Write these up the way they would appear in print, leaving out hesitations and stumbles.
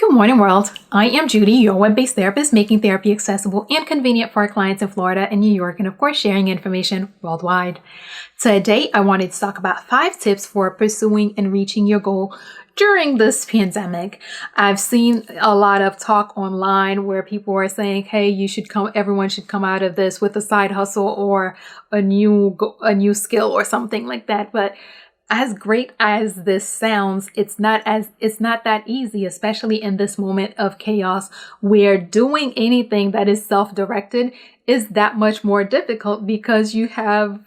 Good morning, world. I am Judy, your web-based therapist, making therapy accessible and convenient for our clients in Florida and New York, and of course, sharing information worldwide. Today, I wanted to talk about 5 tips for pursuing and reaching your goal during this pandemic. I've seen a lot of talk online where people are saying, hey, everyone should come out of this with a side hustle or a new skill or something like that. But as great as this sounds, it's not that easy, especially in this moment of chaos where doing anything that is self-directed is that much more difficult because you have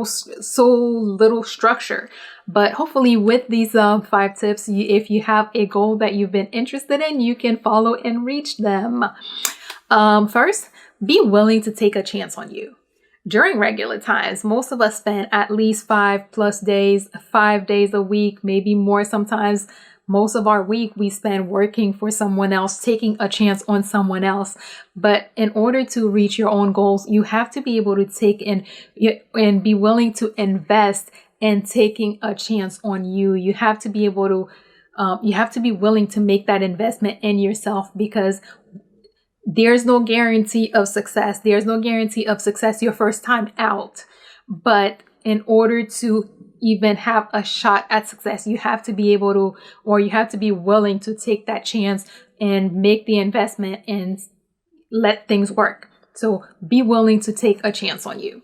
so little structure. But hopefully with these 5 tips, if you have a goal that you've been interested in, you can follow and reach them. First, be willing to take a chance on you. During regular times, most of us spend at least 5+ days, 5 days a week, maybe more sometimes. Most of our week we spend working for someone else, taking a chance on someone else. But in order to reach your own goals, you have to be able to take and be willing to invest in taking a chance on you. You have to be able to, you have to be willing to make that investment in yourself because there's no guarantee of success. There's no guarantee of success your first time out. But in order to even have a shot at success, you have to be able to, or you have to be willing to take that chance and make the investment and let things work. So be willing to take a chance on you.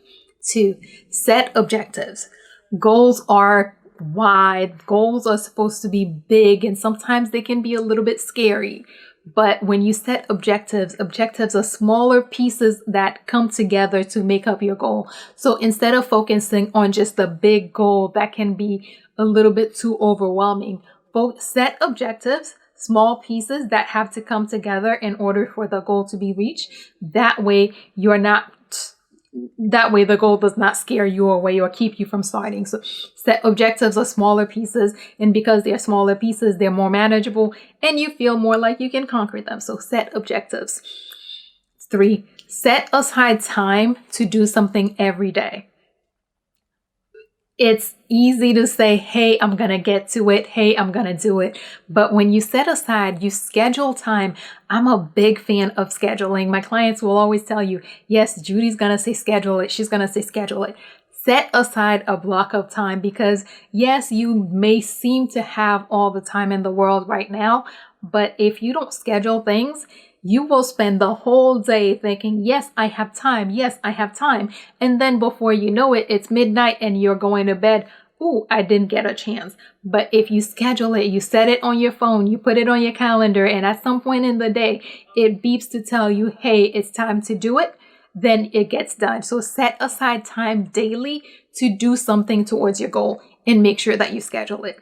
2, set objectives. Goals are wide. Goals are supposed to be big, and sometimes they can be a little bit scary. But when you set objectives are smaller pieces that come together to make up your goal. So instead of focusing on just the big goal that can be a little bit too overwhelming, set objectives, small pieces that have to come together in order for the goal to be reached. That way the goal does not scare you away or keep you from starting. So set objectives are smaller pieces, and because they're smaller pieces, they're more manageable and you feel more like you can conquer them. So set objectives. 3, set aside time to do something every day. It's easy to say, hey, I'm going to get to it. Hey, I'm going to do it. But when you set aside, you schedule time. I'm a big fan of scheduling. My clients will always tell you, yes, Judy's going to say schedule it. She's going to say schedule it. Set aside a block of time because yes, you may seem to have all the time in the world right now, but if you don't schedule things, you will spend the whole day thinking, yes, I have time. Yes, I have time. And then before you know it, it's midnight and you're going to bed. Ooh, I didn't get a chance. But if you schedule it, you set it on your phone, you put it on your calendar, and at some point in the day, it beeps to tell you, hey, it's time to do it, then it gets done. So set aside time daily to do something towards your goal and make sure that you schedule it.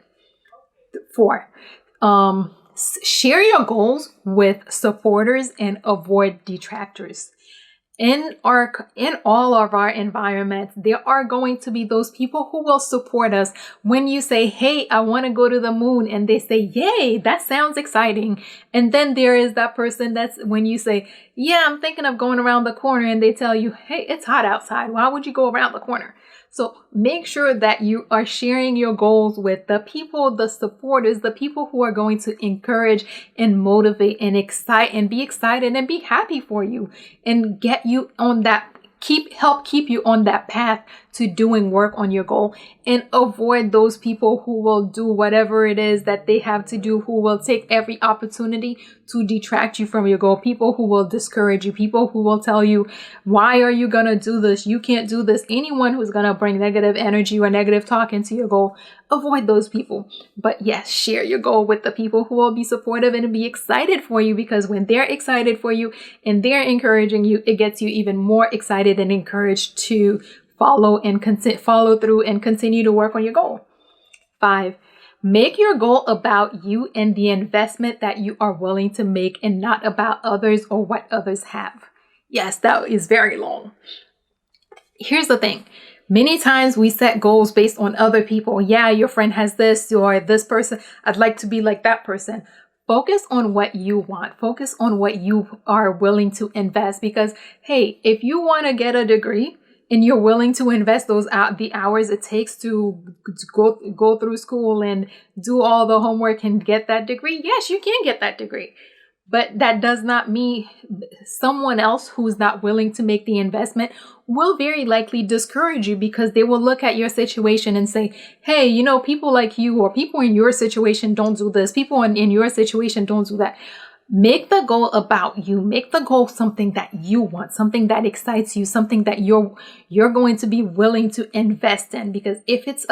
4, share your goals with supporters and avoid detractors. In all of our environments, there are going to be those people who will support us when you say, hey, I want to go to the moon. And they say, yay, that sounds exciting. And then there is that person that's when you say, yeah, I'm thinking of going around the corner. And they tell you, hey, it's hot outside. Why would you go around the corner? So make sure that you are sharing your goals with the people, the supporters, the people who are going to encourage and motivate and excite and be excited and be happy for you and get you on that, help keep you on that path to doing work on your goal, and avoid those people who will do whatever it is that they have to do, who will take every opportunity to detract you from your goal, people who will discourage you, people who will tell you, why are you going to do this? You can't do this. Anyone who's going to bring negative energy or negative talk into your goal, avoid those people. But yes, share your goal with the people who will be supportive and be excited for you, because when they're excited for you and they're encouraging you, it gets you even more excited and encouraged to follow through and continue to work on your goal. 5, make your goal about you and the investment that you are willing to make and not about others or what others have. Yes, that is very long. Here's the thing. Many times we set goals based on other people. Yeah, your friend has this, or this person, I'd like to be like that person. Focus on what you want. Focus on what you are willing to invest, because, hey, if you want to get a degree, and you're willing to invest the hours it takes to go through school and do all the homework and get that degree, yes, you can get that degree. But that does not mean someone else who's not willing to make the investment will very likely discourage you, because they will look at your situation and say, hey, you know, people like you or people in your situation don't do this. People in your situation don't do that. Make the goal about you. Make the goal something that you want, something that excites you, something that you're going to be willing to invest in. Because if it's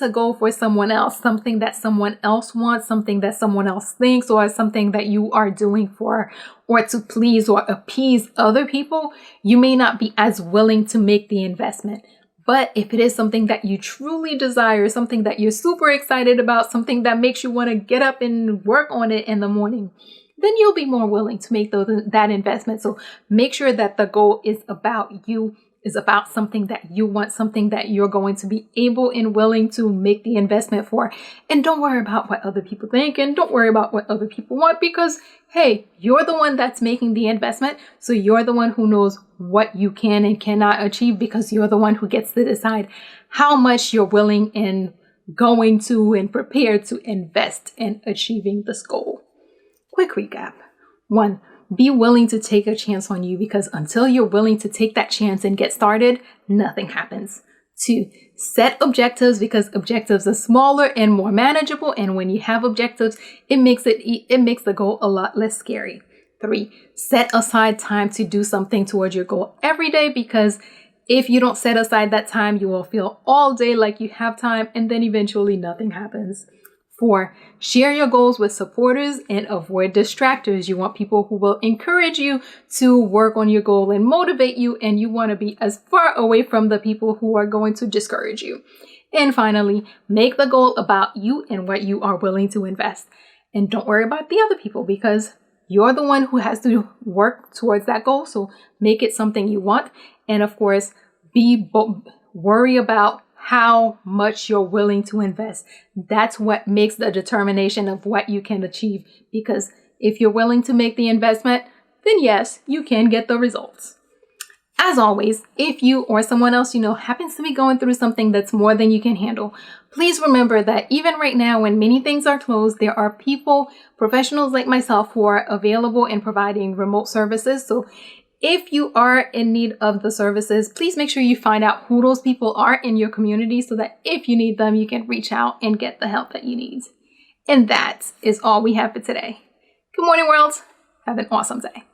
a goal for someone else, something that someone else wants, something that someone else thinks, or something that you are doing for or to please or appease other people, you may not be as willing to make the investment. But if it is something that you truly desire, something that you're super excited about, something that makes you want to get up and work on it in the morning, then you'll be more willing to make that investment. So make sure that the goal is about you, is about something that you want, something that you're going to be able and willing to make the investment for. And don't worry about what other people think, and don't worry about what other people want, because hey, you're the one that's making the investment. So you're the one who knows what you can and cannot achieve, because you're the one who gets to decide how much you're willing and going to and prepared to invest in achieving this goal. Quick recap. 1, be willing to take a chance on you, because until you're willing to take that chance and get started, nothing happens. 2, set objectives, because objectives are smaller and more manageable. And when you have objectives, it makes the goal a lot less scary. 3, set aside time to do something towards your goal every day, because if you don't set aside that time, you will feel all day like you have time, and then eventually nothing happens. 4, share your goals with supporters and avoid distractors. You want people who will encourage you to work on your goal and motivate you, and you want to be as far away from the people who are going to discourage you. And finally, make the goal about you and what you are willing to invest. And don't worry about the other people, because you're the one who has to work towards that goal. So make it something you want. And of course, worry about how much you're willing to invest. That's what makes the determination of what you can achieve. Because if you're willing to make the investment, then yes, you can get the results. As always, if you or someone else you know happens to be going through something that's more than you can handle, please remember that even right now, when many things are closed, there are people, professionals like myself, who are available and providing remote services. So if you are in need of the services, please make sure you find out who those people are in your community, so that if you need them, you can reach out and get the help that you need. And that is all we have for today. Good morning, world. Have an awesome day.